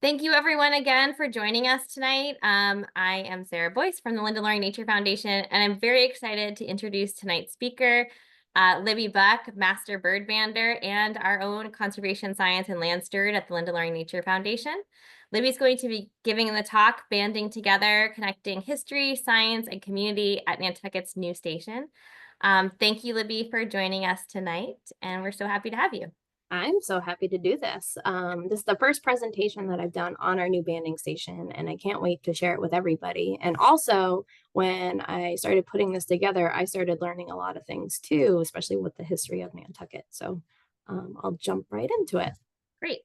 Thank you everyone again for joining us tonight. I am Sarah Boyce from the Linda Loring Nature Foundation, and I'm very excited to introduce tonight's speaker, Libby Buck, Master Bird Bander, and our own Conservation Science and Land Steward at the Linda Loring Nature Foundation. Libby's going to be giving the talk, Banding Together, Connecting History, Science, and Community at Nantucket's new station. Thank you, Libby, for joining us tonight, and we're so happy to have you. I'm so happy to do this. This is the first presentation that I've done on our new banding station, and I can't wait to share it with everybody. And also, when I started putting this together, I started learning a lot of things too, especially with the history of Nantucket. So I'll jump right into it. Great.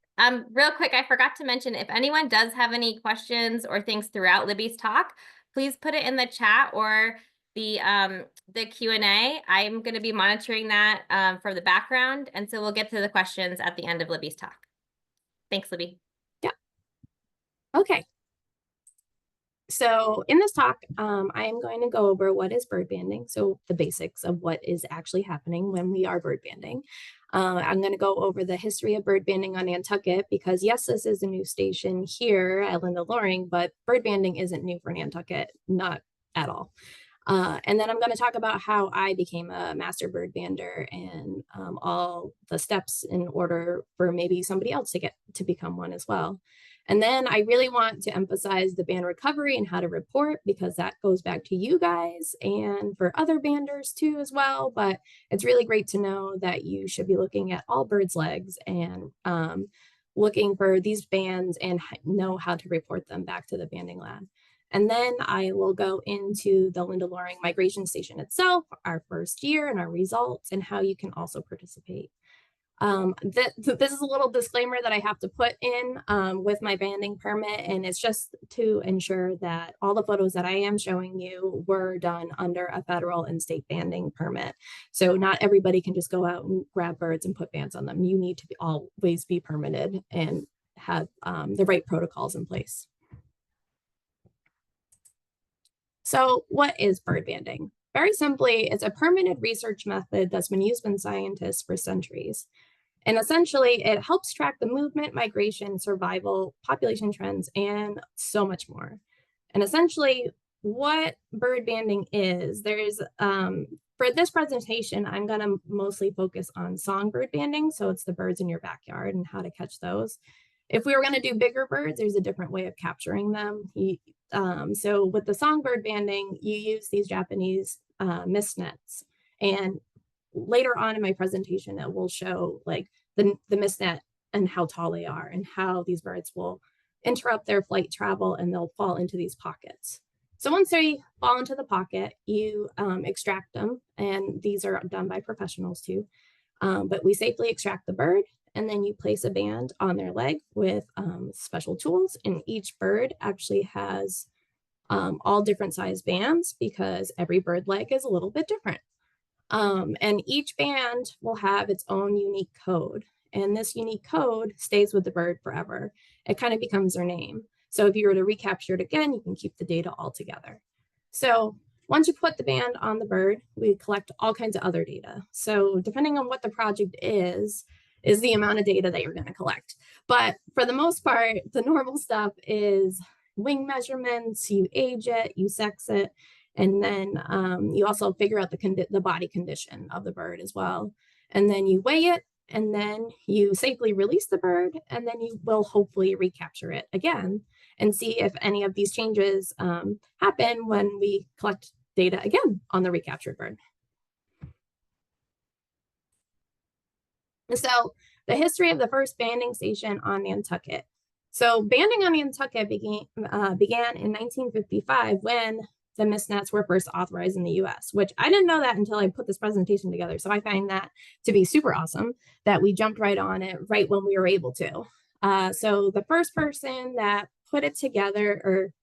Real quick, I forgot to mention, if anyone does have any questions or things throughout Libby's talk, please put it in the chat or the Q&A. I'm going to be monitoring that for the background, and so we'll get to the questions at the end of Libby's talk. Thanks, Libby. Yeah. Okay. So in this talk, I am going to go over what is bird banding, so the basics of what is actually happening when we are bird banding. I'm going to go over the history of bird banding on Nantucket because, yes, this is a new station here at Linda Loring, but bird banding isn't new for Nantucket, not at all. And then I'm going to talk about how I became a master bird bander and all the steps in order for maybe somebody else to get to become one as well. And then I really want to emphasize the band recovery and how to report, because that goes back to you guys and for other banders too as well. But it's really great to know that you should be looking at all birds' legs and looking for these bands and know how to report them back to the banding lab. And then I will go into the Linda Loring Migration Station itself, our first year and our results, and how you can also participate. This is a little disclaimer that I have to put in with my banding permit, and it's just to ensure that all the photos that I am showing you were done under a federal and state banding permit. So not everybody can just go out and grab birds and put bands on them. You need to always be permitted and have the right protocols in place. So what is bird banding? Very simply, it's a permanent research method that's been used by scientists for centuries. And essentially, it helps track the movement, migration, survival, population trends, and so much more. And essentially, what bird banding is, for this presentation, I'm going to mostly focus on songbird banding. So it's the birds in your backyard and how to catch those. If we were going to do bigger birds, there's a different way of capturing them. So with the songbird banding, you use these Japanese mist nets. And later on in my presentation, it will show like the mist net and how tall they are and how these birds will interrupt their flight travel and they'll fall into these pockets. So once they fall into the pocket, you extract them, and these are done by professionals too. But we safely extract the bird, and then you place a band on their leg with special tools. And each bird actually has all different size bands because every bird leg is a little bit different. And each band will have its own unique code. And this unique code stays with the bird forever. It kind of becomes their name. So if you were to recapture it again, you can keep the data all together. So once you put the band on the bird, we collect all kinds of other data. So depending on what the project is the amount of data that you're going to collect. But for the most part, the normal stuff is wing measurements, you age it, you sex it, and then you also figure out the body condition of the bird as well. And then you weigh it, and then you safely release the bird, and then you will hopefully recapture it again and see if any of these changes happen when we collect data again on the recaptured bird. So the history of the first banding station on Nantucket. So banding on Nantucket began in 1955 when the mist nets were first authorized in the US, which I didn't know that until I put this presentation together. So I find that to be super awesome that we jumped right on it right when we were able to. So the first person that put it together or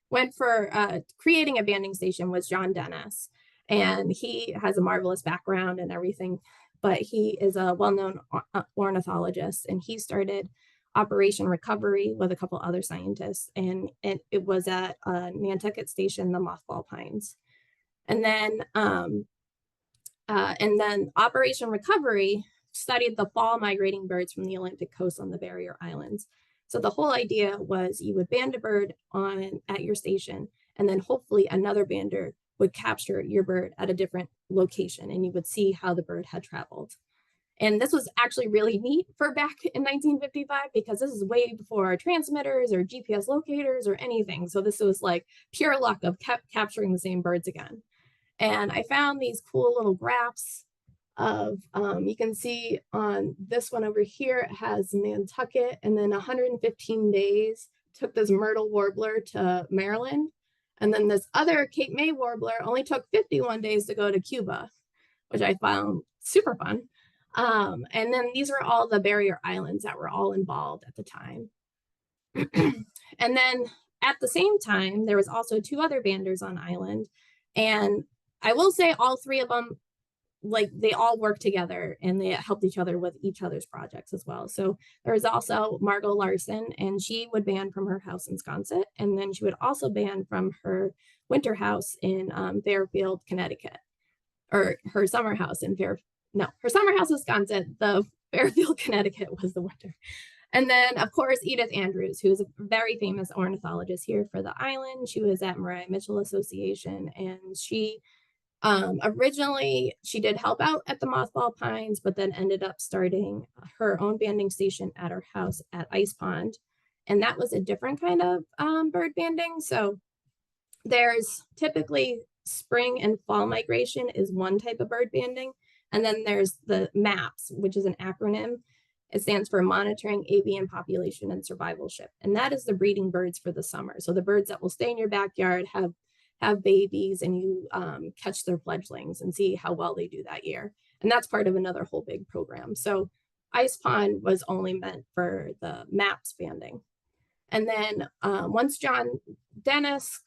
went for creating a banding station was John Dennis. And he has a marvelous background and everything, but he is a well-known ornithologist, and he started Operation Recovery with a couple other scientists, and it was at Nantucket Station, the Mothball Pines. And then Operation Recovery studied the fall migrating birds from the Atlantic coast on the barrier islands. So the whole idea was you would band a bird on at your station, and then hopefully another bander would capture your bird at a different location, and you would see how the bird had traveled. And this was actually really neat for back in 1955 because this is way before transmitters or GPS locators or anything. So this was like pure luck of capturing the same birds again. And I found these cool little graphs of, you can see on this one over here, it has Nantucket, and then 115 days took this myrtle warbler to Maryland. And then this other Cape May warbler only took 51 days to go to Cuba, which I found super fun. And then these were all the barrier islands that were all involved at the time. And then at the same time, there was also 2 other banders on island. And I will say all 3 of them, like they all worked together and they helped each other with each other's projects as well. So there was also Margot Larson, and she would band from her house in Sconset. And then she would also band from her winter house in Fairfield, Connecticut, or her summer house in her summer house was Sconset. The Fairfield, Connecticut was the winter. And then, of course, Edith Andrews, who is a very famous ornithologist here for the island. She was at Maria Mitchell Association, and she originally, she did help out at the Mothball Pines, but then ended up starting her own banding station at her house at Ice Pond. And that was a different kind of bird banding. So there's typically spring and fall migration is one type of bird banding. And then there's the MAPS, which is an acronym. It stands for Monitoring Avian Population and Survivalship. And that is the breeding birds for the summer. So the birds that will stay in your backyard, have babies, and you catch their fledglings and see how well they do that year. And that's part of another whole big program. So Ice Pond was only meant for the MAPS banding. And then once John Dennis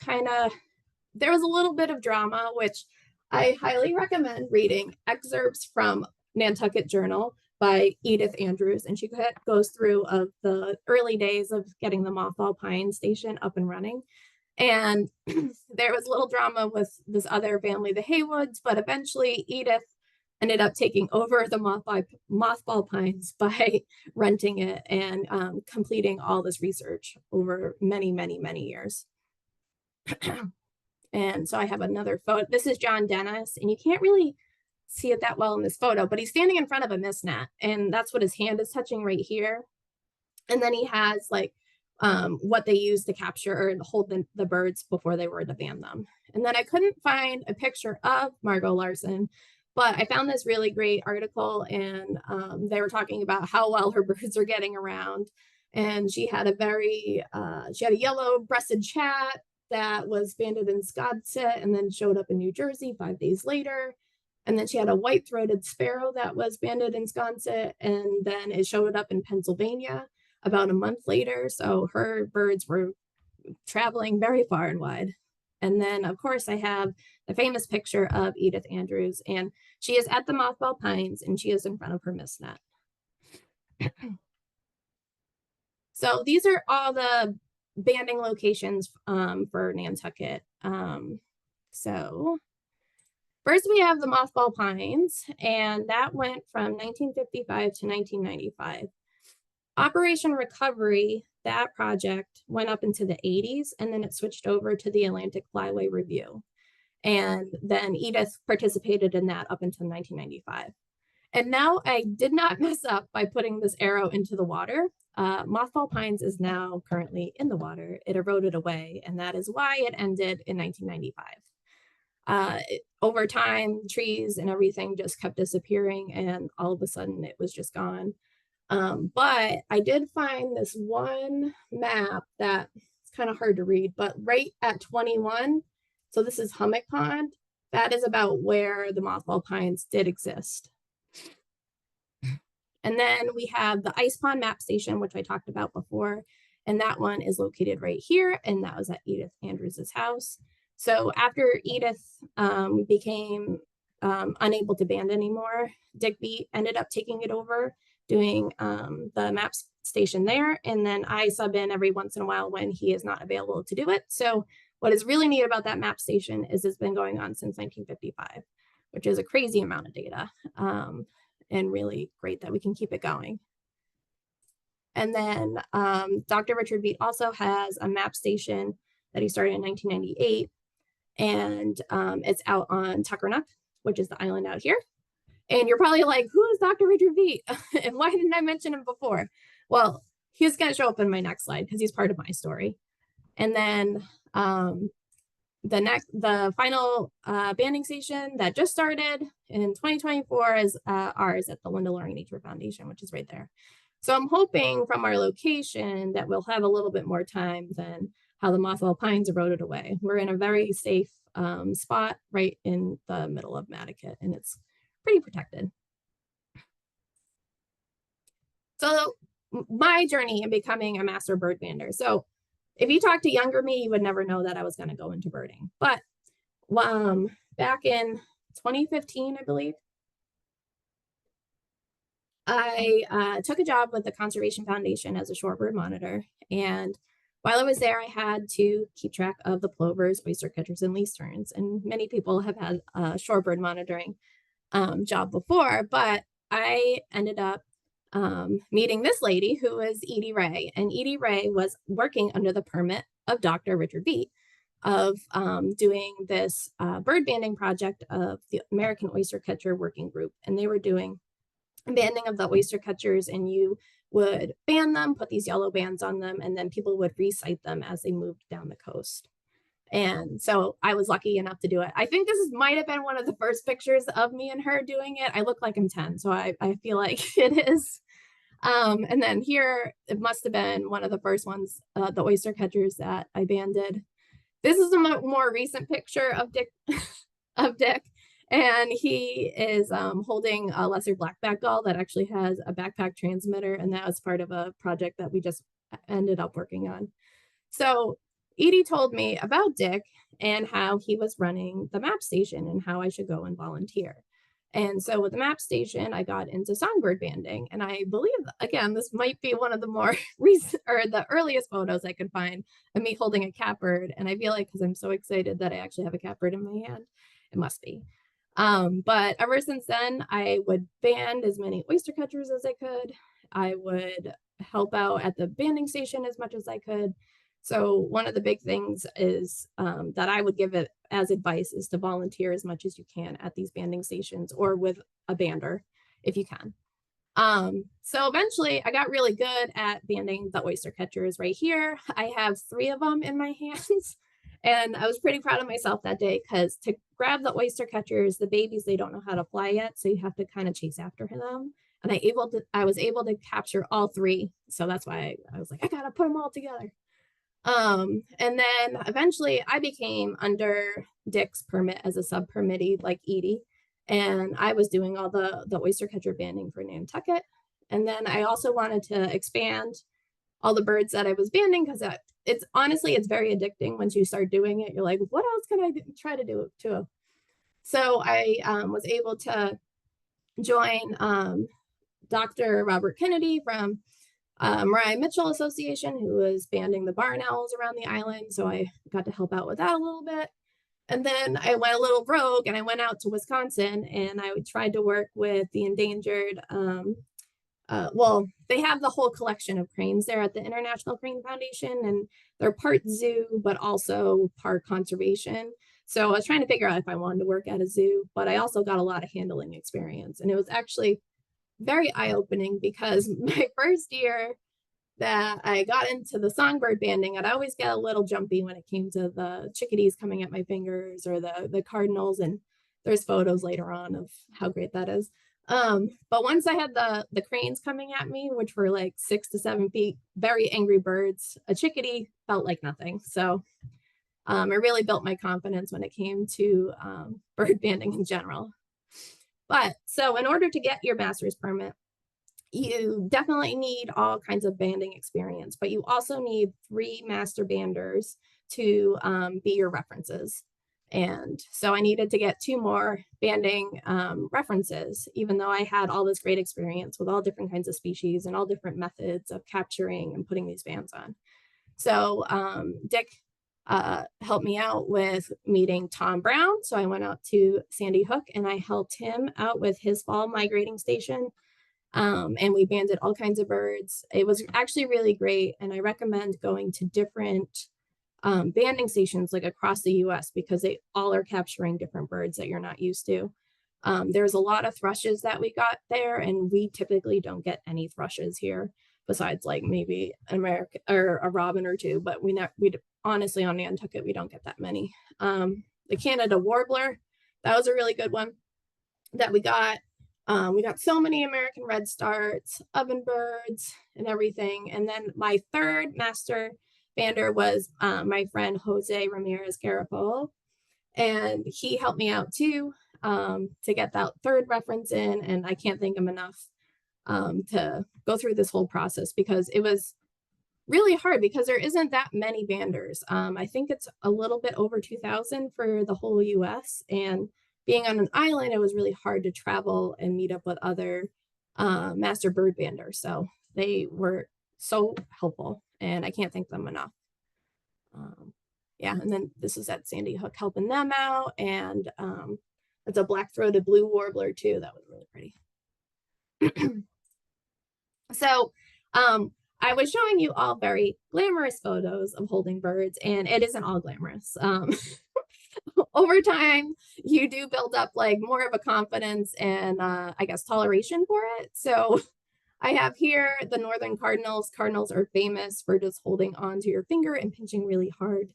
there was a little bit of drama, which I highly recommend reading excerpts from Nantucket Journal by Edith Andrews. And she goes through of the early days of getting the Mothball Pine station up and running. And there was a little drama with this other family, the Haywoods, but eventually Edith ended up taking over the Mothball Pines by renting it and completing all this research over many, many, many years. And so I have another photo. This is John Dennis, and you can't really see it that well in this photo, but he's standing in front of a mist net, and that's what his hand is touching right here. And then he has like what they use to capture or hold the birds before they were to band them. And then I couldn't find a picture of Margot Larson, but I found this really great article, and they were talking about how well her birds are getting around. And she had she had a yellow-breasted chat that was banded in Sconset and then showed up in New Jersey 5 days later. And then she had a white-throated sparrow that was banded in Sconset, and then it showed up in Pennsylvania about a month later. So her birds were traveling very far and wide. And then, of course, I have the famous picture of Edith Andrews, and she is at the Mothball Pines, and she is in front of her mist net. So these are all the banding locations for Nantucket. So first we have the Mothball Pines, and that went from 1955 to 1995. Operation Recovery, that project went up into the 80s, and then it switched over to the Atlantic Flyway Review. And then Edith participated in that up until 1995. And now I did not mess up by putting this arrow into the water. Mothball Pines is now currently in the water. It eroded away, and that is why it ended in 1995. Over time, trees and everything just kept disappearing, and all of a sudden it was just gone. But I did find this one map that it's kind of hard to read, but right at 21, so this is Hummock Pond, that is about where the Mothball Pines did exist. And then we have the Ice Pond Map Station, which I talked about before, and that one is located right here, and that was at Edith Andrews' house. So after Edith became unable to band anymore, Digby ended up taking it over, doing the map station there, and then I sub in every once in a while when he is not available to do it. So what is really neat about that map station is it's been going on since 1955, which is a crazy amount of data, and really great that we can keep it going. And then Dr. Richard Beat also has a map station that he started in 1998, and it's out on Tuckernuck, which is the island out here. And you're probably like, who is Dr. Richard Beat? And why didn't I mention him before? Well, he's going to show up in my next slide because he's part of my story. And then the final banding station that just started in 2024 is ours at the Linda Loring Nature Foundation, which is right there. So I'm hoping from our location that we'll have a little bit more time than how the Mothwell Pines eroded away. We're in a very safe spot right in the middle of Nantucket, and it's pretty protected. So my journey in becoming a master bird bander. So if you talk to younger me, you would never know that I was going to go into birding. But back in 2015, I believe, I took a job with the Conservation Foundation as a shorebird monitor. And while I was there, I had to keep track of the plovers, oyster catchers, and least terns. And many people have had a shorebird monitoring job before, but I ended up meeting this lady who was Edie Ray. And Edie Ray was working under the permit of Dr. Richard Beat of doing this bird banding project of the American Oyster Catcher Working Group. And they were doing banding of the oyster catchers, and you would band them, put these yellow bands on them, and then people would recite them as they moved down the coast. And so I was lucky enough to do it. I think this might have been one of the first pictures of me and her doing it. I look like I'm 10, so I feel like it is. And then here, it must have been one of the first ones, the oyster catchers that I banded. This is a more recent picture of Dick, and he is holding a lesser blackback gull that actually has a backpack transmitter, and that was part of a project that we just ended up working on. So Edie told me about Dick and how he was running the map station and how I should go and volunteer. And so with the map station, I got into songbird banding. And I believe, again, this might be one of the more recent or the earliest photos I could find of me holding a catbird. And I feel like because I'm so excited that I actually have a catbird in my hand, it must be. But ever since then, I would band as many oyster catchers as I could. I would help out at the banding station as much as I could. So one of the big things is that I would give it as advice is to volunteer as much as you can at these banding stations or with a bander if you can. So eventually I got really good at banding the oyster catchers right here. I have 3 of them in my hands. And I was pretty proud of myself that day because to grab the oyster catchers, the babies, they don't know how to fly yet. So you have to kind of chase after them. And I was able to capture all 3. So that's why I was like, I gotta put them all together. And then eventually I became under Dick's permit as a sub permittee like Edie. And I was doing all the oyster catcher banding for Nantucket. And then I also wanted to expand all the birds that I was banding because it's honestly, it's very addicting once you start doing it. You're like, what else can I try to do too? So I was able to join Dr. Robert Kennedy from Mariah Mitchell Association, who was banding the barn owls around the island. So I got to help out with that a little bit. And then I went a little rogue and I went out to Wisconsin and I tried to work with the endangered. Well, they have the whole collection of cranes there at the International Crane Foundation, and they're part zoo, but also part conservation. So I was trying to figure out if I wanted to work at a zoo, but I also got a lot of handling experience. And it was actually very eye-opening because my first year that I got into the songbird banding, I'd always get a little jumpy when it came to the chickadees coming at my fingers or the cardinals. And there's photos later on of how great that is. But once I had the cranes coming at me, which were like 6 to 7 feet, very angry birds, a chickadee felt like nothing. So it really built my confidence when it came to bird banding in general. But so in order to get your master's permit, you definitely need all kinds of banding experience, but you also need 3 master banders to be your references. And so I needed to get 2 more banding references, even though I had all this great experience with all different kinds of species and all different methods of capturing and putting these bands on. So Dick helped me out with meeting Tom Brown. So I went out to Sandy Hook and I helped him out with his fall migrating station. And we banded all kinds of birds. It was actually really great, and I recommend going to different banding stations like across the US because they all are capturing different birds that you're not used to. There's a lot of thrushes that we got there, and we typically don't get any thrushes here besides like maybe an American or a robin or two, but we honestly on Nantucket we don't get that many. The Canada warbler, that was a really good one that we got. We got so many American redstarts, ovenbirds, and everything. And then my third master bander was my friend Jose Ramirez Garofalo, and he helped me out too to get that third reference in. And I can't thank him enough to go through this whole process because it was really hard because there isn't that many banders. I think it's a little bit over 2,000 for the whole US, and being on an island, it was really hard to travel and meet up with other master bird banders. So they were so helpful, and I can't thank them enough. Yeah, and then this is at Sandy Hook helping them out, and it's a black-throated blue warbler too. That was really pretty. So I was showing you all very glamorous photos of holding birds, and it isn't all glamorous. Over time, you do build up like more of a confidence and I guess toleration for it. So I have here the northern cardinals. Cardinals are famous for just holding onto your finger and pinching really hard.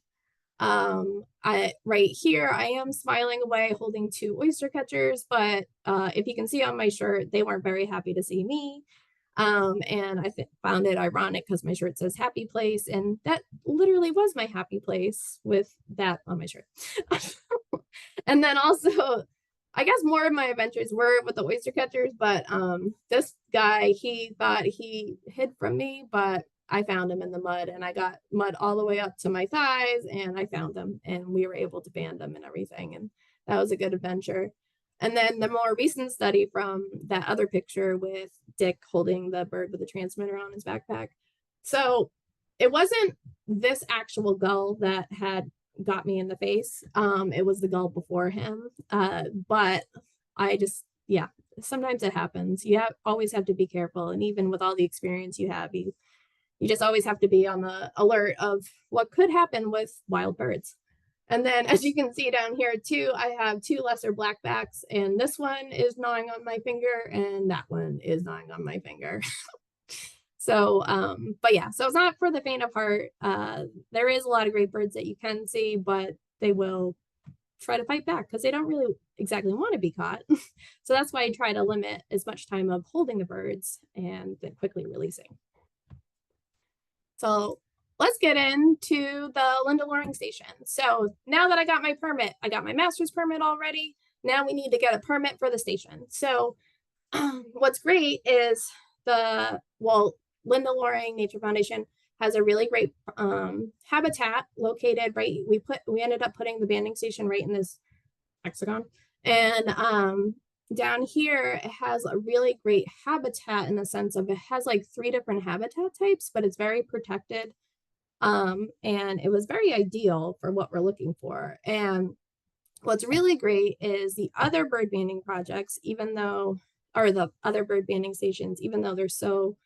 Right here, I am smiling away holding two oyster catchers, but if you can see on my shirt, they weren't very happy to see me. And I found it ironic because my shirt says happy place, and that literally was my happy place with that on my shirt. And then also, I guess more of my adventures were with the oyster catchers, but this guy, he thought he hid from me, but I found him in the mud, and I got mud all the way up to my thighs, and I found him, and we were able to band him and everything, and that was a good adventure. And then the more recent study from that other picture with Dick holding the bird with the transmitter on his backpack. So it wasn't this actual gull that had got me in the face. It was the gull before him. But I just, yeah, sometimes it happens. You always have to be careful. And even with all the experience you have, you just always have to be on the alert of what could happen with wild birds. And then as you can see down here too, I have two lesser blackbacks, and this one is gnawing on my finger and that one is gnawing on my finger. So, but yeah, so it's not for the faint of heart. There is a lot of great birds that you can see, but they will try to fight back because they don't really exactly want to be caught. So that's why I try to limit as much time of holding the birds and then quickly releasing. So let's get into the Linda Loring Station. So now that I got my permit, I got my master's permit already. Now we need to get a permit for the station. So what's great is Linda Loring Nature Foundation has a really great habitat located right. We ended up putting the banding station right in this hexagon, and down here it has a really great habitat in the sense of it has like 3 different habitat types, but it's very protected. And it was very ideal for what we're looking for. And what's really great is the other bird banding projects, the other bird banding stations, even though they're so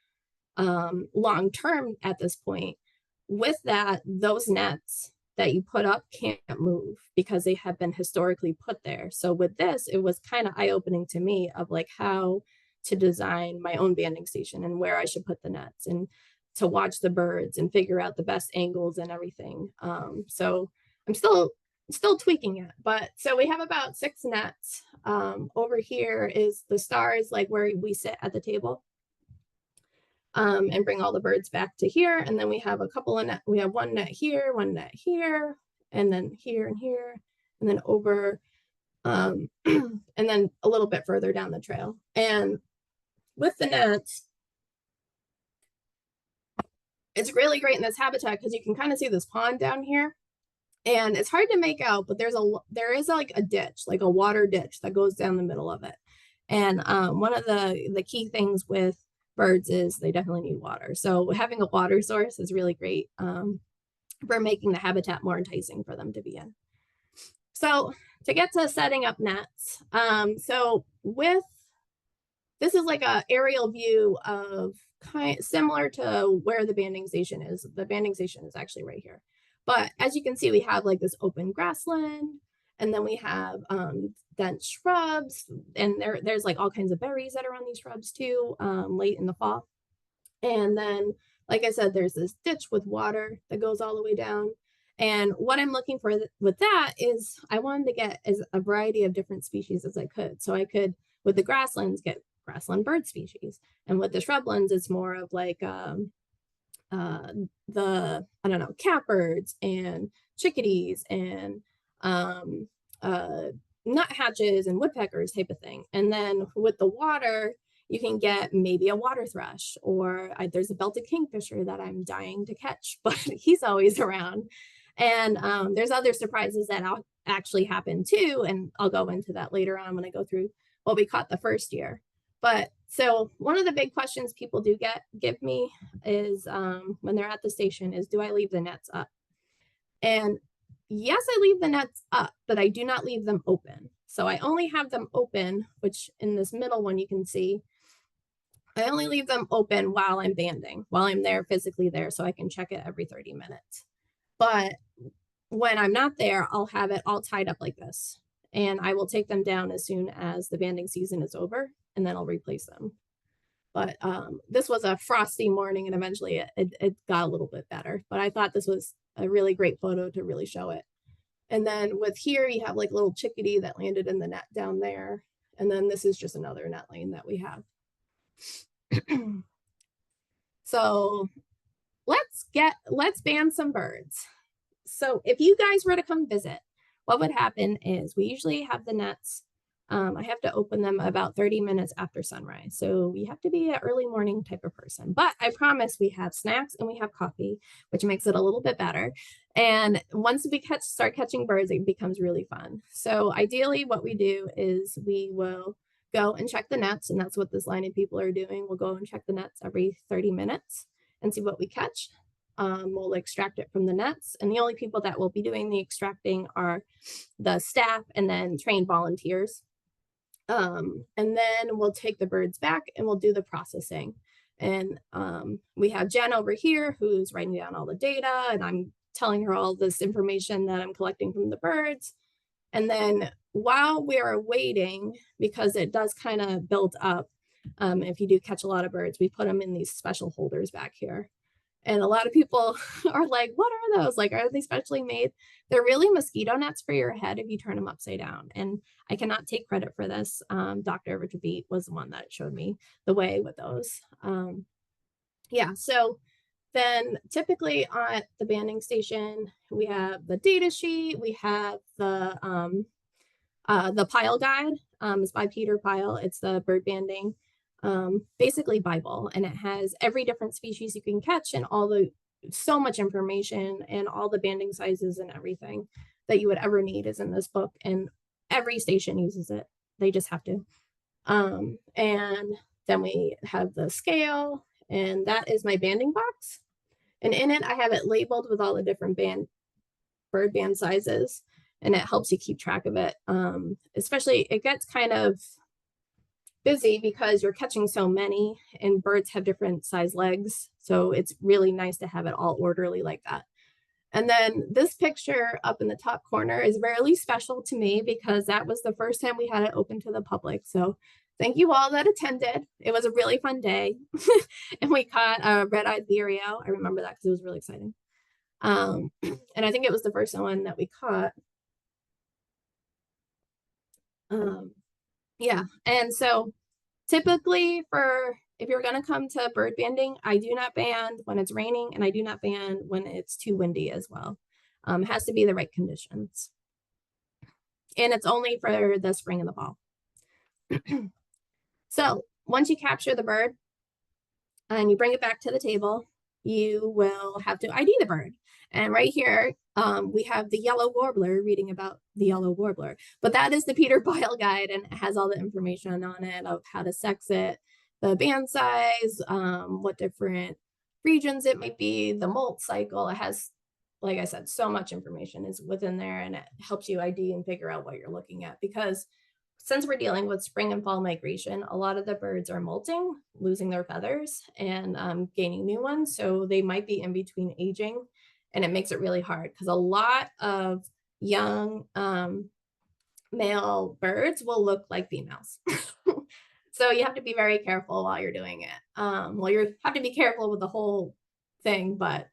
long-term at this point, with that, those nets that you put up can't move because they have been historically put there. So with this, it was kind of eye-opening to me of like how to design my own banding station and where I should put the nets and to watch the birds and figure out the best angles and everything. So I'm still tweaking it, but so we have about 6 nets. Over here is the stars, like where we sit at the table. And bring all the birds back to here. And then we have a couple of we have 1 net here, 1 net here, and then here and here, and then over, and then a little bit further down the trail. And with the nets, it's really great in this habitat because you can kind of see this pond down here. And it's hard to make out, but there is like a ditch, like a water ditch that goes down the middle of it. And one of the key things with birds is they definitely need water. So having a water source is really great for making the habitat more enticing for them to be in. So to get to setting up nets, so with this is like a aerial view of similar to where the banding station is. The banding station is actually right here. But as you can see, we have like this open grassland, and then we have dense shrubs, and there's like all kinds of berries that are on these shrubs too, late in the fall. And then, like I said, there's this ditch with water that goes all the way down. And what I'm looking for with that is I wanted to get as a variety of different species as I could. So I could, with the grasslands, get grassland bird species. And with the shrublands, it's more of like I don't know, catbirds and chickadees and nuthatches and woodpeckers type of thing. And then with the water, you can get maybe a water thrush, or there's a belted kingfisher that I'm dying to catch, but he's always around. And there's other surprises that actually happen too. And I'll go into that later on when I go through what we caught the first year. But so one of the big questions people do give me is when they're at the station is, do I leave the nets up? And yes, I leave the nets up, but I do not leave them open. So I only have them open, which in this middle one you can see, I only leave them open while I'm banding, while I'm there physically there, so I can check it every 30 minutes. But when I'm not there, I'll have it all tied up like this. And I will take them down as soon as the banding season is over, and then I'll replace them. But this was a frosty morning, and eventually it got a little bit better. But I thought this was a really great photo to really show it. And then with here, you have like little chickadee that landed in the net down there. And then this is just another net lane that we have. So let's band some birds. So if you guys were to come visit, what would happen is we usually have the nets. I have to open them about 30 minutes after sunrise. So we have to be an early morning type of person. But I promise we have snacks and we have coffee, which makes it a little bit better. And once we start catching birds, it becomes really fun. So ideally what we do is we will go and check the nets. And that's what this line of people are doing. We'll go and check the nets every 30 minutes and see what we catch. We'll extract it from the nets. And the only people that will be doing the extracting are the staff and then trained volunteers. And then we'll take the birds back and we'll do the processing. And we have Jen over here who's writing down all the data, and I'm telling her all this information that I'm collecting from the birds. And then while we are waiting, because it does kind of build up, if you do catch a lot of birds, we put them in these special holders back here. And a lot of people are like, what are those? Like, are they specially made? They're really mosquito nets for your head if you turn them upside down. And I cannot take credit for this. Dr. Richard Beat was the one that showed me the way with those. Yeah, so then typically at the banding station, we have the data sheet, we have the Pyle guide. It's by Peter Pyle. It's the bird banding basically Bible, and it has every different species you can catch and so much information, and all the banding sizes and everything that you would ever need is in this book, and every station uses it. They just have to. And then we have the scale, and that is my banding box, and in it I have it labeled with all the different bird band sizes, and it helps you keep track of it. Especially it gets kind of busy because you're catching so many, and birds have different size legs. So it's really nice to have it all orderly like that. And then this picture up in the top corner is really special to me because that was the first time we had it open to the public. So thank you all that attended. It was a really fun day. And we caught a red-eyed vireo. I remember that because it was really exciting. And I think it was the first one that we caught. Yeah, and so typically if you're going to come to bird banding, I do not band when it's raining, and I do not band when it's too windy as well. It has to be the right conditions. And it's only for the spring and the fall. So once you capture the bird and you bring it back to the table, you will have to ID the bird. And right here, we have the yellow warbler, reading about the yellow warbler. But that is the Peter Pyle guide, and it has all the information on it of how to sex it, the band size, what different regions it might be, the molt cycle. It has, like I said, so much information is within there, and it helps you ID and figure out what you're looking at, because since we're dealing with spring and fall migration, a lot of the birds are molting, losing their feathers and gaining new ones. So they might be in between aging, and it makes it really hard because a lot of young male birds will look like females. So you have to be very careful while you're doing it. Well, you have to be careful with the whole thing, but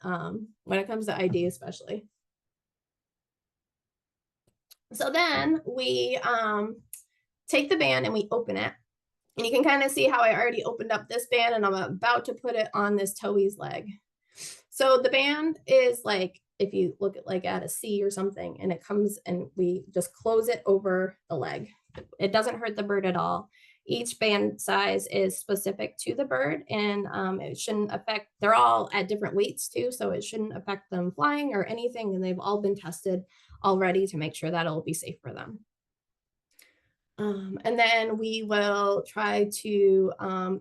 when it comes to ID especially. So then we take the band and we open it. And you can kind of see how I already opened up this band and I'm about to put it on this Towie's leg. So the band is like, if you look at like at a C or something, and it comes and we just close it over the leg. It doesn't hurt the bird at all. Each band size is specific to the bird, and it shouldn't affect, they're all at different weights too, so it shouldn't affect them flying or anything, and they've all been tested already to make sure that it'll be safe for them. And then we will try to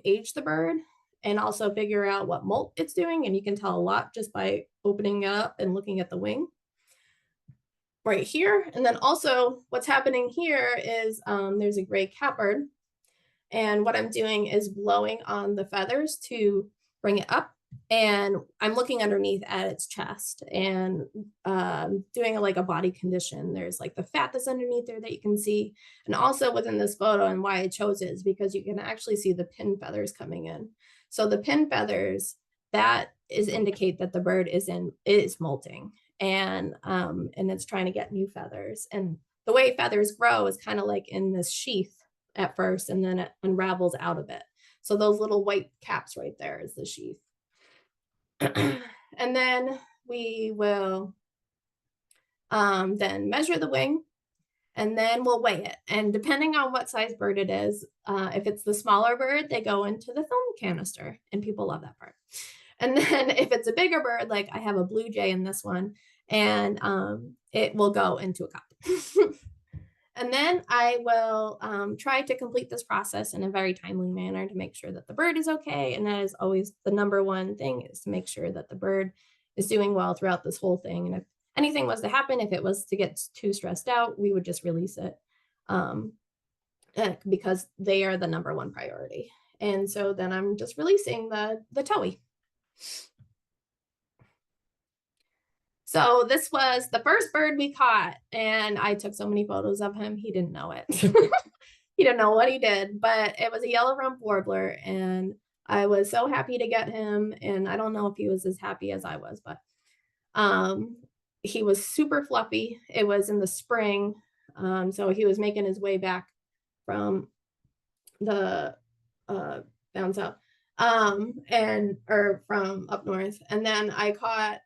age the bird and also figure out what molt it's doing, and you can tell a lot just by opening it up and looking at the wing right here. And then also what's happening here is there's a gray catbird, and what I'm doing is blowing on the feathers to bring it up, and I'm looking underneath at its chest and doing like a body condition. There's like the fat that's underneath there that you can see, and also within this photo, and why I chose it is because you can actually see the pin feathers coming in. So the pin feathers, that is indicate that the bird is molting, and it's trying to get new feathers. And the way feathers grow is kind of like in this sheath at first, and then it unravels out of it. So those little white caps right there is the sheath. And then we will then measure the wing, and then we'll weigh it. And depending on what size bird it is, if it's the smaller bird, they go into the foam canister, and people love that part. And then if it's a bigger bird, like I have a blue jay in this one, and it will go into a cup. And then I will try to complete this process in a very timely manner to make sure that the bird is okay. And that is always the number one thing, is to make sure that the bird is doing well throughout this whole thing. And if anything was to happen, if it was to get too stressed out, we would just release it because they are the number one priority. And so then I'm just releasing the Towie. So this was the first bird we caught, and I took so many photos of him. He didn't know it. He didn't know what he did, but it was a yellow-rumped warbler, and I was so happy to get him. And I don't know if he was as happy as I was, but he was super fluffy. It was in the spring, so he was making his way back from the down south, or from up north. And then I caught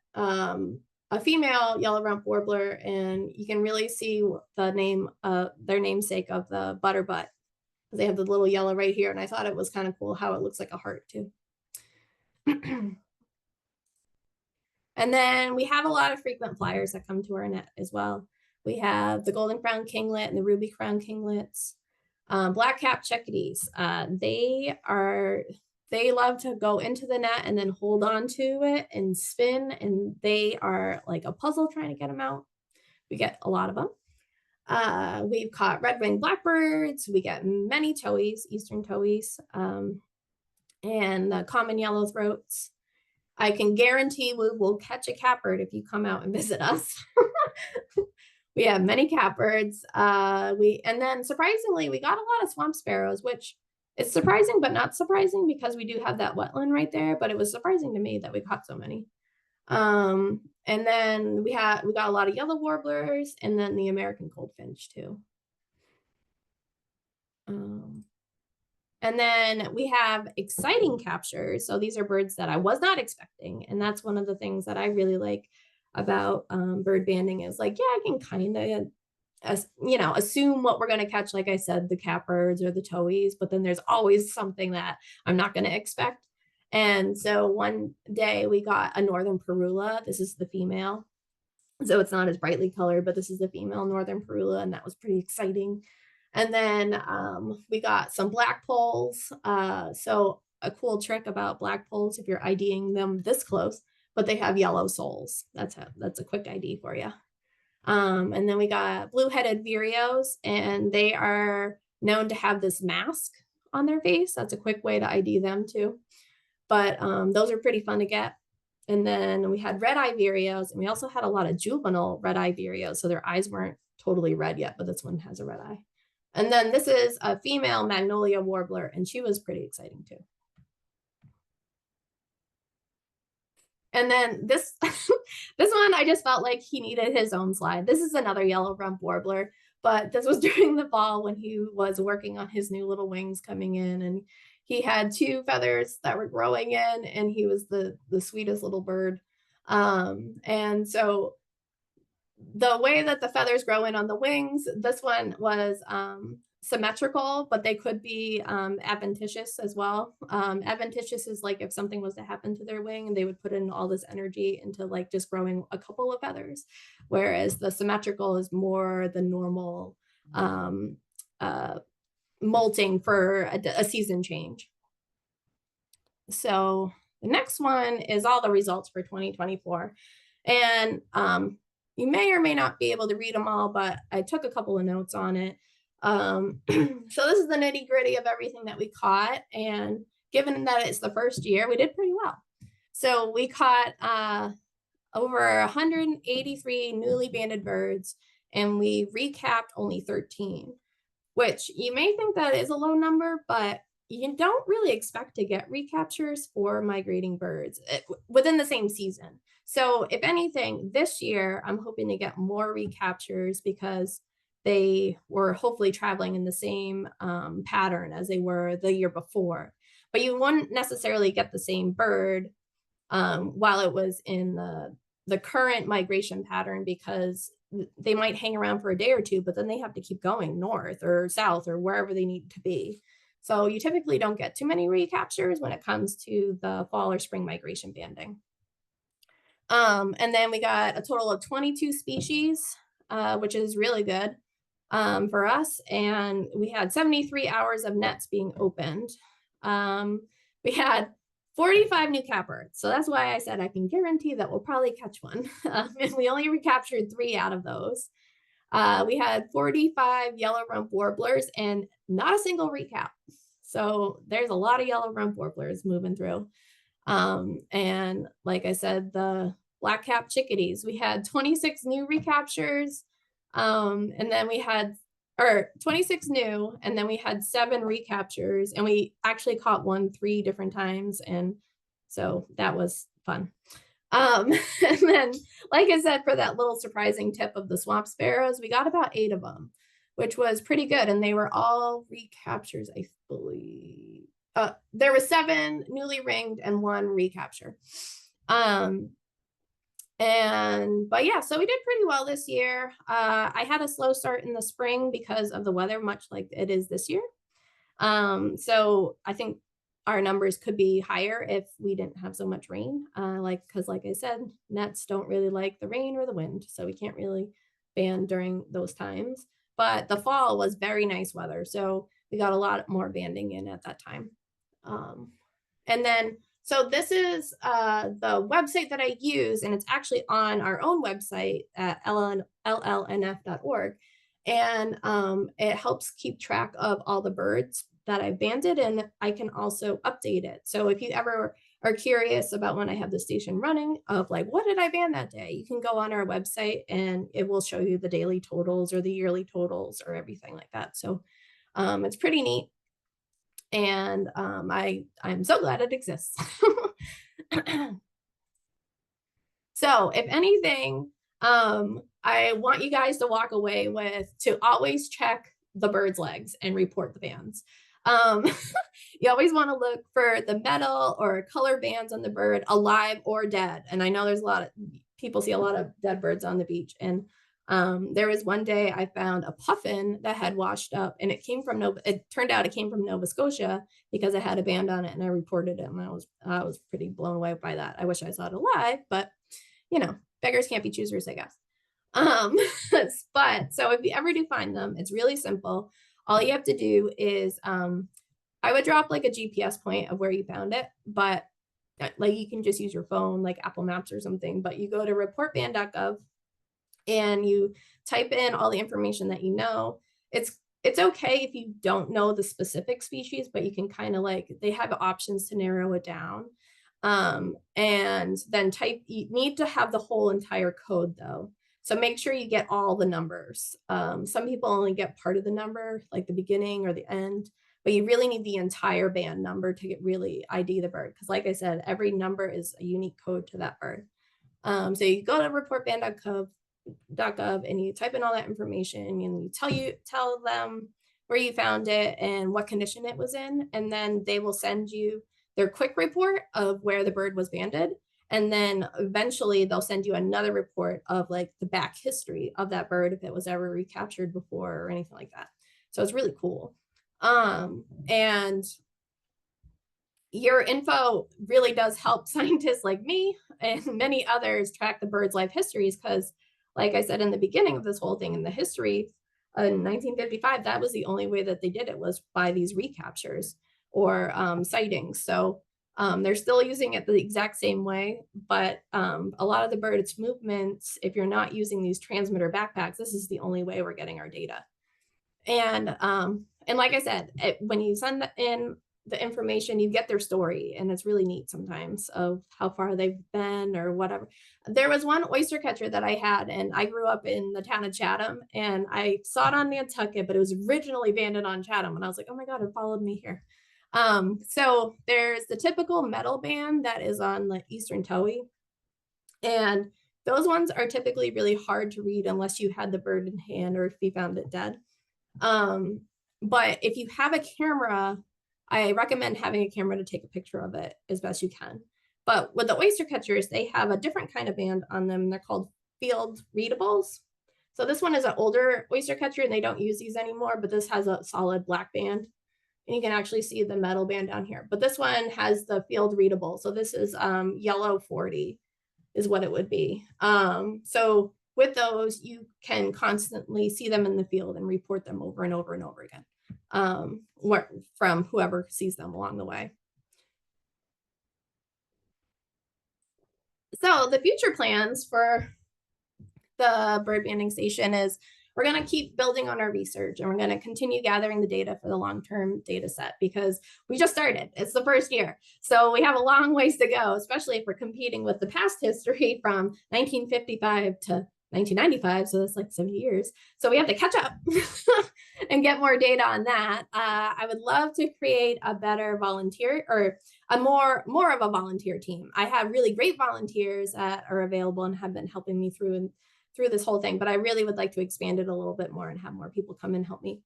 a female yellow-rumped warbler, and you can really see the name, their namesake of the butterbutt. They have the little yellow right here, and I thought it was kind of cool how it looks like a heart too. And then we have a lot of frequent flyers that come to our net as well. We have the golden crown kinglet and the ruby crown kinglets, black cap chickadees. They love to go into the net and then hold on to it and spin, and they are like a puzzle trying to get them out. We get a lot of them. We've caught red-winged blackbirds. We get many towies, eastern towies, and the common yellow throats. I can guarantee we will catch a catbird if you come out and visit us. We have many catbirds. And then surprisingly, we got a lot of swamp sparrows, which it's surprising, but not surprising because we do have that wetland right there, but it was surprising to me that we caught so many. And then we got a lot of yellow warblers, and then the American goldfinch too. And then we have exciting captures. So these are birds that I was not expecting. And that's one of the things that I really like about bird banding, is like, yeah, I can kind of assume what we're going to catch, like I said, the catbirds or the towies, but then there's always something that I'm not going to expect. And so one day we got a northern parula. This is the female, so it's not as brightly colored, but this is the female northern parula, and that was pretty exciting. And then we got some black poles. So a cool trick about black poles, if you're IDing them this close, but they have yellow soles. That's a quick ID for you. And then we got blue-headed vireos, and they are known to have this mask on their face. That's a quick way to ID them too. But those are pretty fun to get. And then we had red eye vireos, and we also had a lot of juvenile red eye vireos. So their eyes weren't totally red yet, but this one has a red eye. And then this is a female magnolia warbler, and she was pretty exciting too. And then this this one, I just felt like he needed his own slide. This is another yellow rump warbler, but this was during the fall when he was working on his new little wings coming in, and he had two feathers that were growing in, and he was the sweetest little bird. And so the way that the feathers grow in on the wings, this one was symmetrical, but they could be adventitious as well. Adventitious is like if something was to happen to their wing and they would put in all this energy into like just growing a couple of feathers, whereas the symmetrical is more the normal molting for a season change. So the next one is all the results for 2024. And you may or may not be able to read them all, but I took a couple of notes on it. So this is the nitty gritty of everything that we caught. And given that it's the first year, we did pretty well. So we caught over 183 newly banded birds, and we recapped only 13, which you may think that is a low number, but you don't really expect to get recaptures for migrating birds within the same season. So if anything, this year, I'm hoping to get more recaptures because they were hopefully traveling in the same pattern as they were the year before. But you wouldn't necessarily get the same bird while it was in the current migration pattern, because they might hang around for a day or two, but then they have to keep going north or south or wherever they need to be. So you typically don't get too many recaptures when it comes to the fall or spring migration banding. And then we got a total of 22 species, which is really good for us. And we had 73 hours of nets being opened. We had 45 new catbirds. So that's why I said I can guarantee that we'll probably catch one. And we only recaptured 3 out of those. We had 45 yellow rump warblers and not a single recap. So there's a lot of yellow rump warblers moving through. And like I said, the black cap chickadees, we had 26 new recaptures. And then we had 26 new, and then we had 7 recaptures, and we actually caught one 3 different times. And so that was fun. And then, like I said, for that little surprising tip of the swamp sparrows, we got about 8 of them, which was pretty good. And they were all recaptures, I believe. There were 7 newly ringed and 1 recapture. But yeah, so we did pretty well this year. I had a slow start in the spring because of the weather, much like it is this year. So I think our numbers could be higher if we didn't have so much rain. Because like I said, nets don't really like the rain or the wind, so we can't really band during those times. But the fall was very nice weather, so we got a lot more banding in at that time. And then, so this is the website that I use, and it's actually on our own website at LLNF.org. And it helps keep track of all the birds that I've banded, and I can also update it. So if you ever are curious about when I have the station running of like, what did I band that day? You can go on our website and it will show you the daily totals or the yearly totals or everything like that. So it's pretty neat. And I'm so glad it exists. So if anything, I want you guys to walk away with to always check the bird's legs and report the bands. You always want to look for the metal or color bands on the bird, alive or dead. And I know there's a lot of people see a lot of dead birds on the beach. And there was one day I found a puffin that had washed up, and it turned out it came from Nova Scotia because it had a band on it, and I reported it, and I was pretty blown away by that. I wish I saw it alive, but you know, beggars can't be choosers, I guess. But so if you ever do find them, it's really simple. All you have to do is I would drop like a GPS point of where you found it, but like you can just use your phone, like Apple Maps or something, but you go to reportband.gov and you type in all the information that you know. It's it's okay if you don't know the specific species, but you can kind of like, they have options to narrow it down. And then you need to have the whole entire code though. So make sure you get all the numbers. Some people only get part of the number, like the beginning or the end, but you really need the entire band number to get really ID the bird. Because like I said, every number is a unique code to that bird. So you go to reportband.gov and you type in all that information and you tell them where you found it and what condition it was in, and then they will send you their quick report of where the bird was banded, and then eventually they'll send you another report of like the back history of that bird if it was ever recaptured before or anything like that. So it's really cool. And your info really does help scientists like me and many others track the bird's life histories, because like I said in the beginning of this whole thing, in the history in 1955, that was the only way that they did it, was by these recaptures or sightings. So they're still using it the exact same way, but a lot of the bird's movements, if you're not using these transmitter backpacks, this is the only way we're getting our data. And like I said, when you send in the information, you get their story, and it's really neat sometimes of how far they've been or whatever. There was one oyster catcher that I had, and I grew up in the town of Chatham, and I saw it on Nantucket, but it was originally banded on Chatham, and I was like, oh my God, it followed me here. So there's the typical metal band that is on the eastern towhee, and those ones are typically really hard to read unless you had the bird in hand or if you found it dead. But if you have a camera, I recommend having a camera to take a picture of it as best you can. But with the oyster catchers, they have a different kind of band on them. They're called field readables. So this one is an older oyster catcher, and they don't use these anymore, but this has a solid black band. And you can actually see the metal band down here. But this one has the field readable. So this is yellow 40 is what it would be. So with those, you can constantly see them in the field and report them over and over and over again from whoever sees them along the way. So the future plans for the bird banding station is we're going to keep building on our research, and we're going to continue gathering the data for the long-term data set, because we just started. It's the first year. So we have a long ways to go, especially if we're competing with the past history from 1955 to 1995. So that's like 70 years. So we have to catch up and get more data on that. I would love to create a better volunteer, or a more of a volunteer team. I have really great volunteers that are available and have been helping me through this whole thing, but I really would like to expand it a little bit more and have more people come and help me.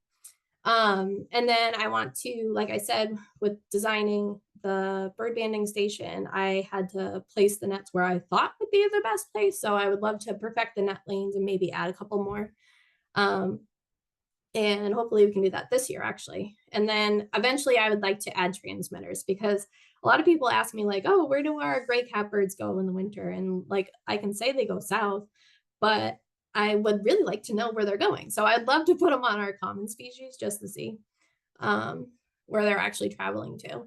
And then I want to, like I said, with designing the bird banding station, I had to place the nets where I thought would be the best place. So I would love to perfect the net lanes and maybe add a couple more. And hopefully we can do that this year, actually. And then eventually I would like to add transmitters, because a lot of people ask me like, oh, where do our gray cap birds go in the winter? And like, I can say they go south, but I would really like to know where they're going. So I'd love to put them on our common species just to see where they're actually traveling to.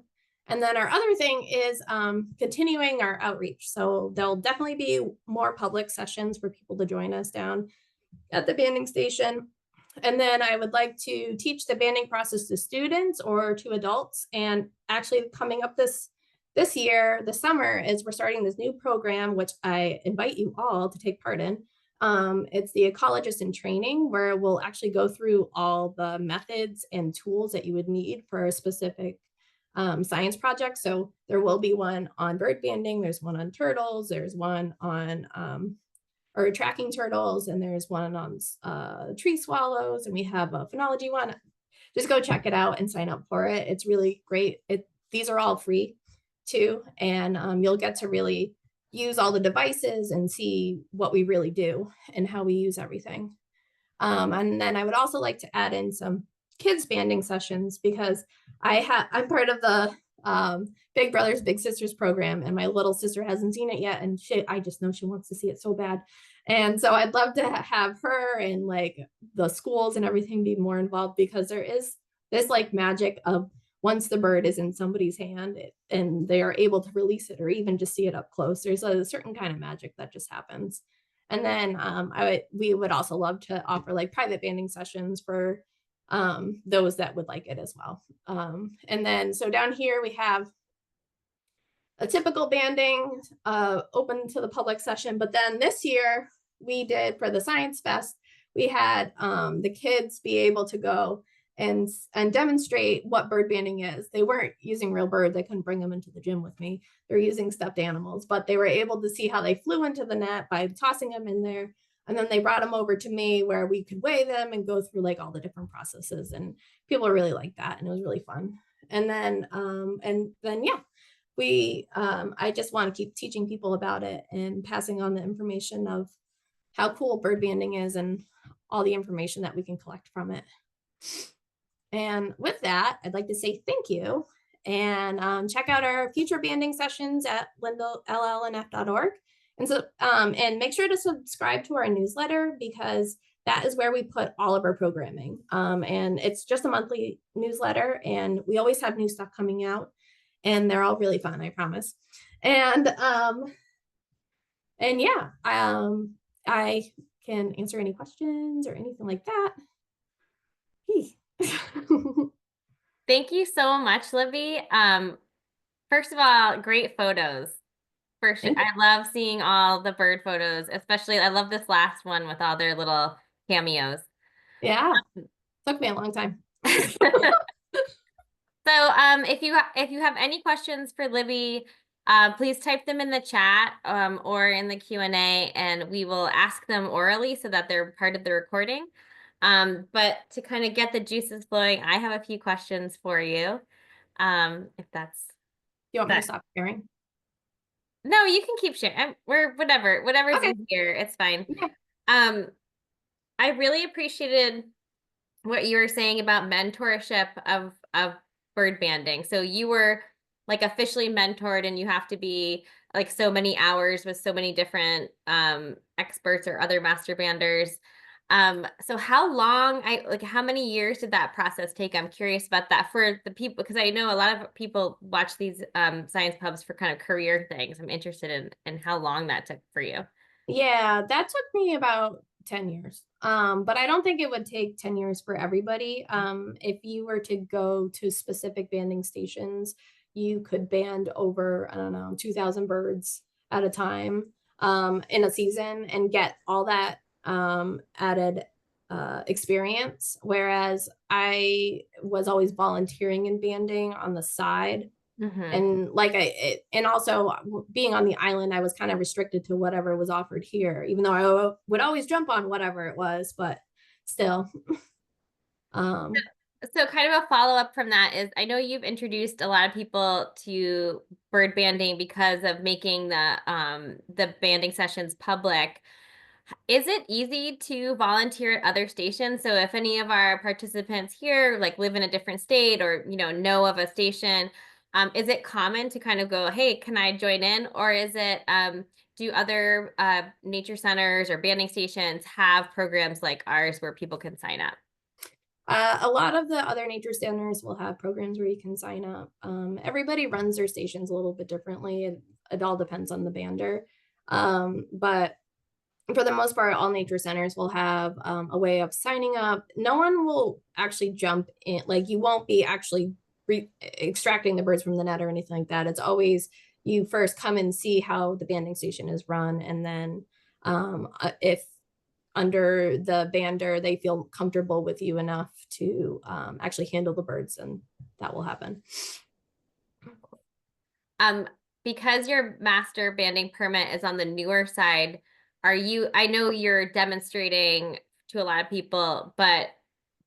And then our other thing is continuing our outreach. So there'll definitely be more public sessions for people to join us down at the banding station. And then I would like to teach the banding process to students or to adults. And actually coming up this year, the summer, is we're starting this new program, which I invite you all to take part in. It's the Ecologist in Training, where we'll actually go through all the methods and tools that you would need for a specific science project. So there will be one on bird banding, there's one on turtles, there's one on or tracking turtles, and there's one on tree swallows, and we have a phenology one. Just go check it out and sign up for it. It's really great. These are all free too, and you'll get to really use all the devices and see what we really do and how we use everything. And then I would also like to add in some kids banding sessions, because I'm part of the Big Brothers Big Sisters program, and my little sister hasn't seen it yet, and I just know she wants to see it so bad. And so I'd love to have her and like the schools and everything be more involved, because there is this like magic of once the bird is in somebody's hand and they are able to release it or even just see it up close, there's a certain kind of magic that just happens. And then we would also love to offer like private banding sessions for those that would like it as well. And then, so down here we have a typical banding open to the public session. But then this year we did, for the Science Fest, we had the kids be able to go and demonstrate what bird banding is. They weren't using real birds. I couldn't bring them into the gym with me. They're using stuffed animals, but they were able to see how they flew into the net by tossing them in there. And then they brought them over to me where we could weigh them and go through like all the different processes. And people really liked that. And it was really fun. And then yeah, I just want to keep teaching people about it and passing on the information of how cool bird banding is and all the information that we can collect from it. And with that, I'd like to say thank you, and check out our future banding sessions at LLNF.org. And so, and make sure to subscribe to our newsletter, because that is where we put all of our programming. And it's just a monthly newsletter, and we always have new stuff coming out, and they're all really fun, I promise. And yeah, I can answer any questions or anything like that. Thank you so much, Libby. First of all, great photos. For sure. I love seeing all the bird photos, especially I love this last one with all their little cameos. Yeah, took me a long time. So if you have any questions for Libby, please type them in the chat or in the Q&A, and we will ask them orally so that they're part of the recording. But to kind of get the juices flowing, I have a few questions for you. If that's You want me to stop sharing? No, you can keep sharing. We're whatever's Okay. easier. It's fine. Yeah. I really appreciated what you were saying about mentorship of bird banding. So you were like officially mentored, and you have to be like so many hours with so many different experts or other master banders. So how long, how many years did that process take? I'm curious about that for the people, because I know a lot of people watch these science pubs for kind of career things. I'm interested in how long that took for you. Yeah, that took me about 10 years. But I don't think it would take 10 years for everybody. If you were to go to specific banding stations, you could band over, I don't know, 2,000 birds at a time in a season and get all that added experience. Whereas I was always volunteering in banding on the side. And and also being on the island, I was kind of restricted to whatever was offered here, even though I would always jump on whatever it was, but still. So kind of a follow-up from that is, I know you've introduced a lot of people to bird banding because of making the banding sessions public. Is it easy to volunteer at other stations? So if any of our participants here like live in a different state, or know of a station, is it common to kind of go, hey, can I join in? Or is it do other nature centers or banding stations have programs like ours where people can sign up? A lot of the other nature centers will have programs where you can sign up. Everybody runs their stations a little bit differently. It all depends on the bander. But for the most part, all nature centers will have a way of signing up. No one will actually jump in, like you won't be actually extracting the birds from the net or anything like that. It's always you first come and see how the banding station is run, and then if under the bander they feel comfortable with you enough to actually handle the birds, and that will happen. Because your master banding permit is on the newer side, I know you're demonstrating to a lot of people, but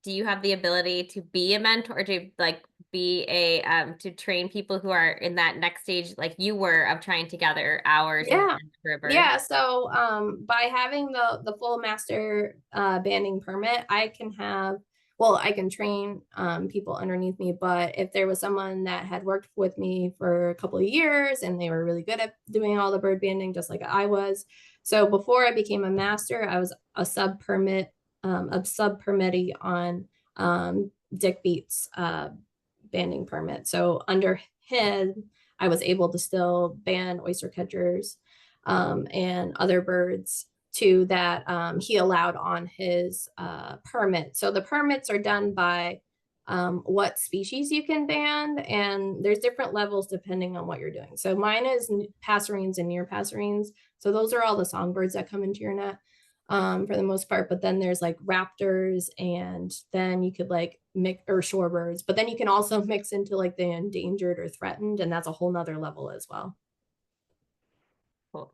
do you have the ability to be a mentor, to like be to train people who are in that next stage like you were of trying to gather hours for a bird? Yeah, so by having the full master banding permit, I can train people underneath me. But if there was someone that had worked with me for a couple of years and they were really good at doing all the bird banding, just like I was. So before I became a master, I was a sub permittee on Dick Beat's banding permit. So under him, I was able to still band oyster catchers and other birds to that he allowed on his permit. So the permits are done by what species you can ban, and there's different levels depending on what you're doing. So mine is passerines and near passerines. So those are all the songbirds that come into your net for the most part. But then there's like raptors, and then you could like mix, or shorebirds, but then you can also mix into like the endangered or threatened, and that's a whole nother level as well. Cool.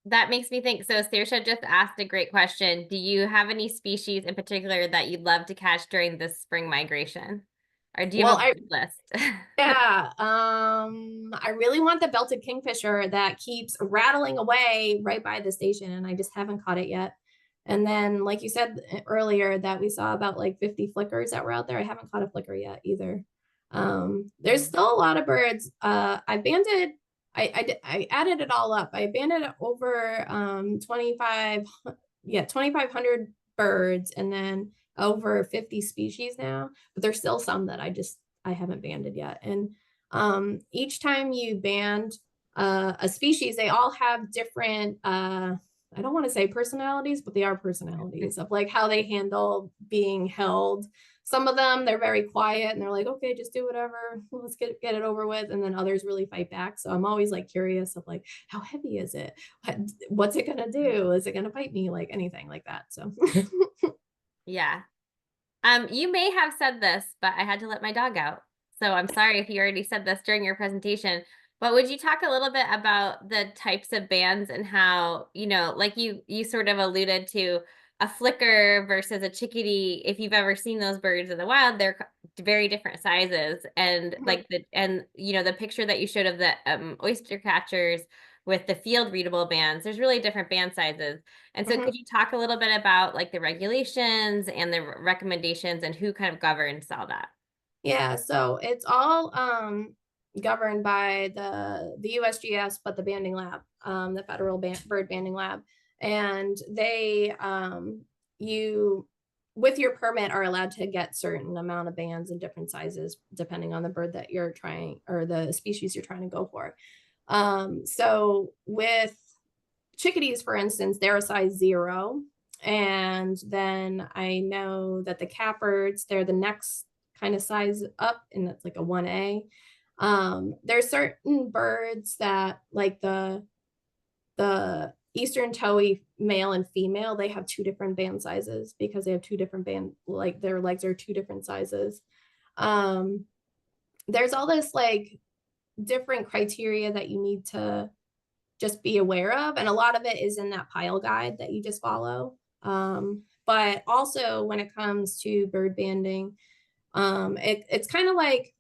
That makes me think. So Saoirse just asked a great question. Do you have any species in particular that you'd love to catch during this spring migration? Or do you Well, have a list? yeah, I really want the belted kingfisher that keeps rattling away right by the station, and I just haven't caught it yet. And then, like you said earlier, that we saw about like 50 flickers that were out there. I haven't caught a flicker yet either. There's still a lot of birds. I banded, I added it all up. I banded over 2,500 birds, and then over 50 species now, but there's still some that I haven't banded yet. And each time you band a species, they all have different I don't want to say personalities, but they are personalities of like how they handle being held. Some of them, they're very quiet and they're like, okay, just do whatever, let's get it over with. And then others really fight back. So I'm always like curious of like, how heavy is it? What's it gonna do? Is it gonna bite me? Like anything like that. So Yeah. You may have said this, but I had to let my dog out. So I'm sorry if you already said this during your presentation, but would you talk a little bit about the types of bands and how, like you sort of alluded to a flicker versus a chickadee. If you've ever seen those birds in the wild, they're very different sizes. And like the picture that you showed of the oyster catchers with the field readable bands, there's really different band sizes. And so could you talk a little bit about like the regulations and the recommendations and who kind of governs all that? Yeah, so it's all governed by the USGS, but the banding lab, the federal bird banding lab, and they you with your permit are allowed to get certain amount of bands in different sizes depending on the bird that you're trying or the species you're trying to go for. So with chickadees, for instance, they're a size 0. And then I know that the catbirds, they're the next kind of size up, and that's like a 1A. There's certain birds that like the Eastern towhee male and female, they have 2 different band sizes because they have 2 different band, like their legs are 2 different sizes. There's all this like different criteria that you need to just be aware of. And a lot of it is in that pile guide that you just follow. But also when it comes to bird banding, it's kind of like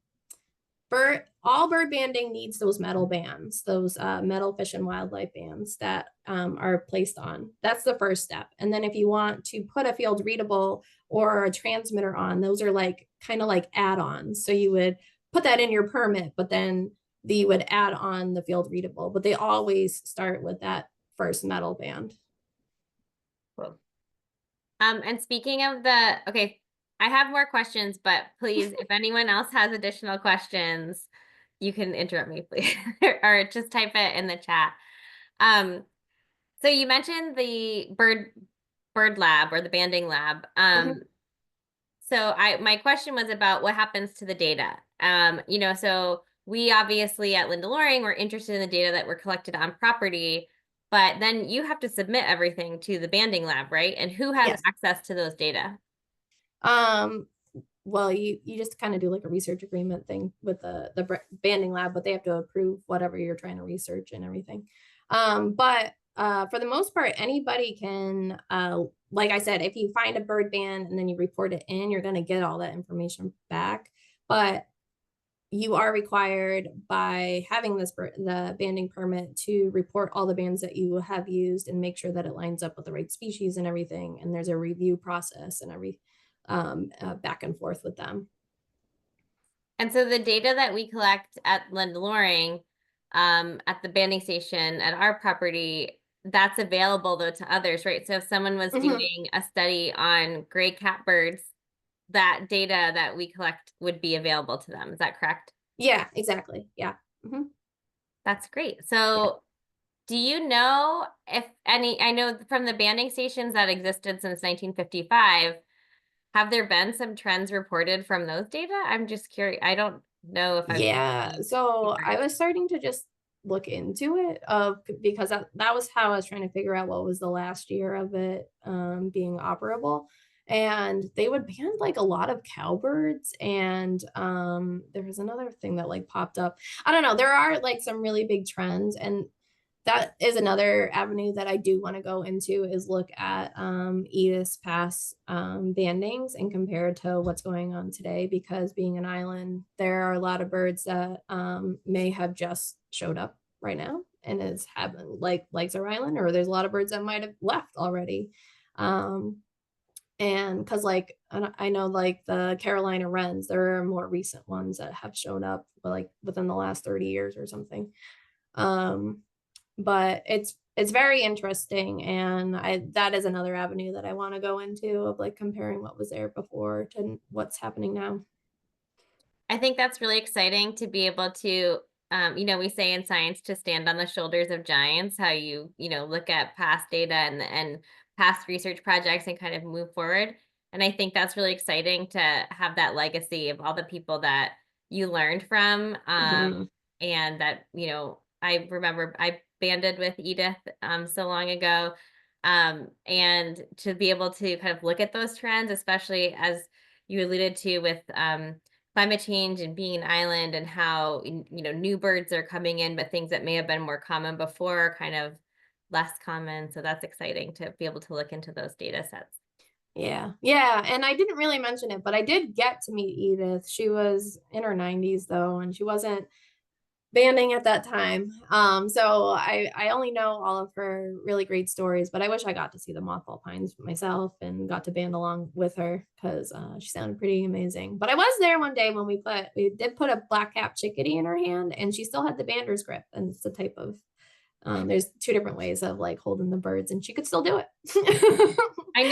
all bird banding needs those metal bands, those metal fish and wildlife bands that are placed on. That's the first step. And then if you want to put a field readable or a transmitter on, those are like kind of like add-ons. So you would put that in your permit, but then you would add on the field readable, but they always start with that first metal band. Cool. And speaking of okay, I have more questions, but please, if anyone else has additional questions, you can interrupt me, please, or just type it in the chat. So you mentioned the bird lab or the banding lab. So my question was about what happens to the data. So we obviously at Linda Loring were interested in the data that were collected on property, but then you have to submit everything to the banding lab, right? And who has Yes. access to those data? Well, you just kind of do like a research agreement thing with the banding lab, but they have to approve whatever you're trying to research and everything. But for the most part, anybody can, like I said, if you find a bird band and then you report it in, you're going to get all that information back. But you are required by having the banding permit to report all the bands that you have used and make sure that it lines up with the right species and everything. And there's a review process and back and forth with them. And so the data that we collect at Linda Loring, at the banding station at our property, that's available though to others, right? So if someone was doing a study on gray catbirds, that data that we collect would be available to them. Is that correct? Yeah, exactly. Yeah. That's great. So Do you know if any, I know from the banding stations that existed since 1955, have there been some trends reported from those data? I'm just curious. I don't know if I've seen Yeah, any so I papers. was starting to just look into it because that was how I was trying to figure out what was the last year of it being operable. And they would ban like a lot of cowbirds, and there was another thing that like popped up. I don't know, there are like some really big trends, and that is another avenue that I do want to go into is look at Edith's past bandings and compare to what's going on today, because being an island, there are a lot of birds that may have just showed up right now and is having like our island, or there's a lot of birds that might have left already. Um, and because like I know like the Carolina wrens, there are more recent ones that have shown up like within the last 30 years or something. Um, but it's very interesting, and I that is another avenue that I want to go into of like comparing what was there before to what's happening now. I think that's really exciting to be able to, we say in science to stand on the shoulders of giants, how look at past data and past research projects and kind of move forward. And I think that's really exciting to have that legacy of all the people that you learned from. Mhm. And that, I remember I banded with Edith so long ago. And to be able to kind of look at those trends, especially as you alluded to with climate change and being an island and how new birds are coming in, but things that may have been more common before are kind of less common. So that's exciting to be able to look into those data sets. Yeah, yeah, and I didn't really mention it, but I did get to meet Edith. She was in her 90s though, and she wasn't banding at that time. So I only know all of her really great stories, but I wish I got to see the mothball pines myself and got to band along with her because she sounded pretty amazing. But I was there one day when we did put a black cap chickadee in her hand, and she still had the bander's grip, and it's the type of there's two different ways of like holding the birds, and she could still do it. I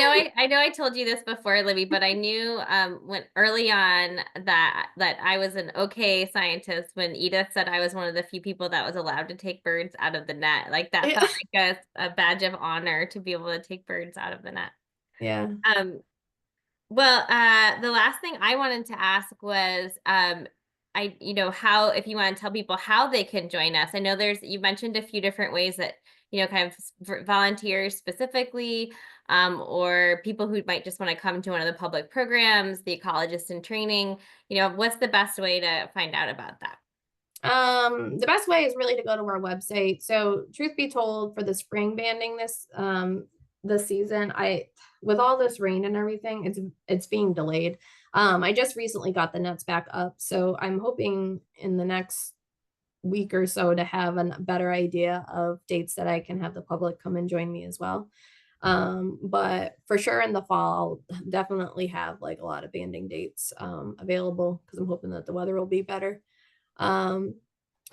know I told you this before, Libby, but I knew when early on that I was an okay scientist when Edith said I was one of the few people that was allowed to take birds out of the net. Like that Yeah. felt like a badge of honor to be able to take birds out of the net. Yeah. Um, Well, the last thing I wanted to ask was, how, if you want to tell people how they can join us. I know you mentioned a few different ways that, kind of volunteers specifically, or people who might just want to come to one of the public programs, the ecologist in training, what's the best way to find out about that? The best way is really to go to our website. So, truth be told, for the spring banding this season, I with all this rain and everything, it's being delayed. I just recently got the nets back up, so I'm hoping in the next week or so to have a better idea of dates that I can have the public come and join me as well. But for sure in the fall, I'll definitely have like a lot of banding dates available because I'm hoping that the weather will be better. Um,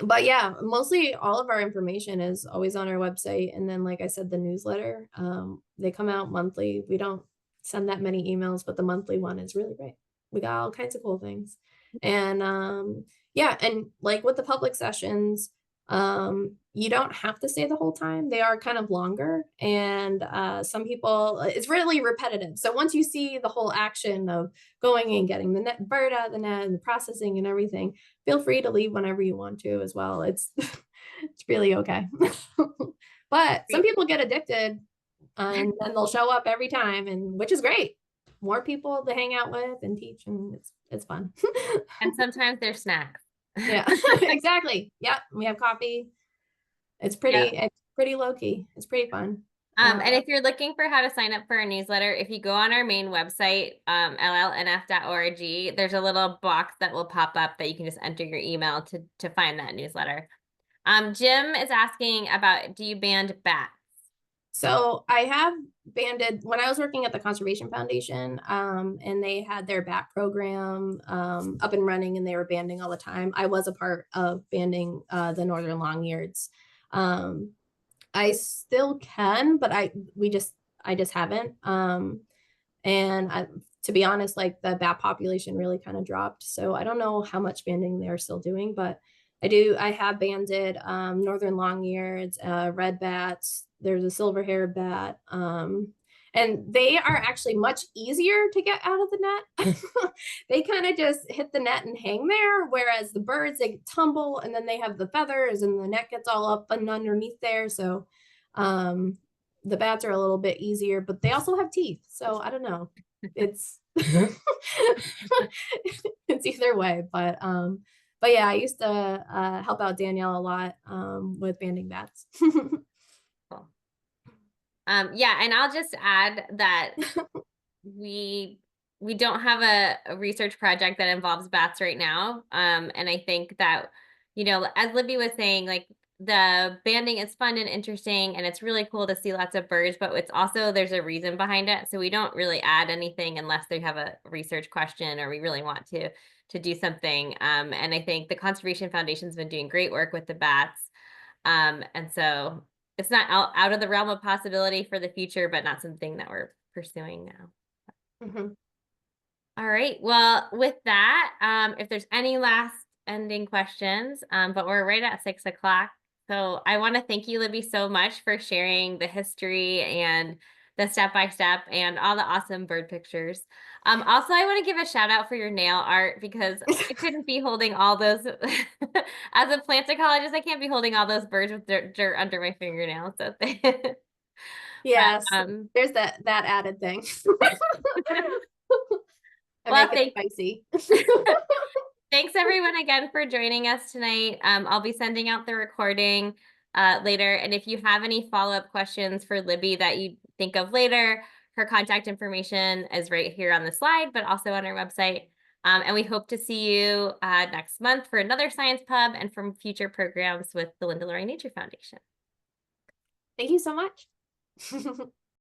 but yeah, mostly all of our information is always on our website. And then, like I said, the newsletter, they come out monthly. We don't send that many emails, but the monthly one is really great. We got all kinds of cool things. And yeah, and like with the public sessions, you don't have to stay the whole time. They are kind of longer. And some people, it's really repetitive. So once you see the whole action of going and getting the net bird out of the net and the processing and everything, feel free to leave whenever you want to as well. It's it's really okay. But some Great. people get addicted and then they'll show up every time, and which is great. More people to hang out with and teach, and it's fun. And sometimes there's snacks. Yeah, exactly. Yep, we have coffee. Yep. It's pretty low key. It's pretty fun. And if you're looking for how to sign up for a newsletter, if you go on our main website, llnf.org, there's a little box that will pop up that you can just enter your email to find that newsletter. Jim is asking about, do you band bats? So I have banded when I was working at the Conservation Foundation, and they had their bat program up and running, and they were banding all the time. I was a part of banding the northern long-eareds. Um, I still can, but I just haven't. And to be honest, like the bat population really kind of dropped. So I don't know how much banding they're still doing, but I have banded northern long-eared, red bats. There's a silver-haired bat. And they are actually much easier to get out of the net. They kind of just hit the net and hang there, whereas the birds, they tumble and then they have the feathers and the net gets all up and underneath there. So the bats are a little bit easier, but they also have teeth. So I don't know. It's it's either way, but yeah, I used to help out Danielle a lot with banding bats. Cool. Yeah, and I'll just add that we don't have a research project that involves bats right now. And I think that, you know, as Libby was saying, like the banding is fun and interesting and it's really cool to see lots of birds, but it's also there's a reason behind it. So we don't really add anything unless they have a research question or we really want to do something. And I think the Conservation Foundation's been doing great work with the bats. And so it's not out of the realm of possibility for the future, but not something that we're pursuing now. Mm-hmm. All right. Well, with that, if there's any last ending questions, but we're right at 6 o'clock. So I want to thank you, Libby, so much for sharing the history and the step-by-step and all the awesome bird pictures. Also, I want to give a shout out for your nail art because I couldn't be holding all those as a plant ecologist. I can't be holding all those birds with dirt under my fingernails. So Yes, but, there's that added thing. I well, make it spicy. Thanks everyone again for joining us tonight. I'll be sending out the recording later. And if you have any follow-up questions for Libby that you think of later, her contact information is right here on the slide, but also on our website. And we hope to see you next month for another science pub and from future programs with the Linda Loring Nature Foundation. Thank you so much.